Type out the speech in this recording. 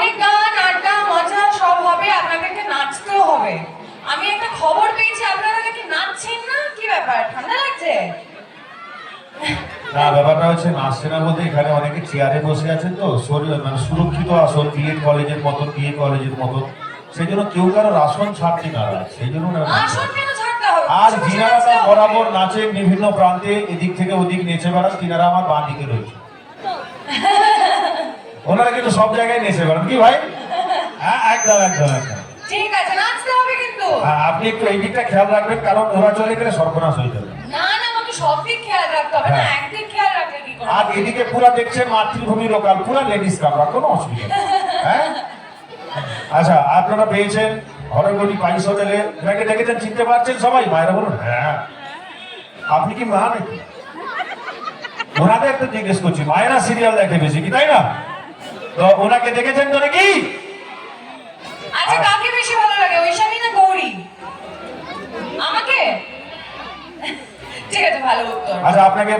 অনেক গান আড্ডা মজা সব হবে, আপনাদেরকে নাচতেও হবে। আমি একটা খবর পেয়েছি আপনারা নাকি নাচছেন না, কি ব্যাপার, ঠান্ডা লাগছে? না, ব্যাপারটা হচ্ছে নাচছে না বলতে এখানে অনেকে চেয়ারে বসে আছেন তো, শরীর মানে সুরক্ষিত আসন, বিএড কলেজের মতন, বিএ কলেজের মতন, সেই জন্য কেউ কারোর আসন ছাড়তে নারাজ, সেই জন্য আসন কেন ছাড়তে হবে? আর যিনারা তার বরাবর নাচেন বিভিন্ন প্রান্তে, এদিক থেকে ওদিক নেচে বেড়ান, তিনারা আমার বাঁ দিকে রয়েছে। ওনারা কিন্তু সব জায়গায় নেচে বেড়ান, কি ভাই? হ্যাঁ, একদম একদম একদম। ঠিক আছে, নাচতে হবে কিন্তু। আপনি একটু এই দিকটা খেয়াল রাখবেন, কারণ ওরা চলে গেলে সর্বনাশ হয়ে যাবে। না না, আমাকে সব দিক খেয়াল রাখতে হবে না, একদিক খেয়াল রাখলে কি করে? আর এদিকে পুরা দেখছেন মাতৃভূমি লোকাল, পুরা লেডিস কামরা, কোনো অসুবিধা নেই। হ্যাঁ, আচ্ছা, আপনারা পেয়েছেন হরগড়ি পাইস হোটেলে, এনাকে দেখেছেন, চিনতে পারছেন সবাই? মায়েরা বলুন হ্যাঁ। আপনি কি মা নাকি? ওনাদের তো জিজ্ঞেস করছি, মায়েরা সিরিয়াল দেখে বেশি, কি তাই না? তো ওনাকে দেখেছেন তো নাকি? আচ্ছা, কাকে বেশি ভালো লাগে, ঐশানী না গৌরী? আমাকে? ঠিক আছে, ভালো উত্তর। আচ্ছা, আপনাকে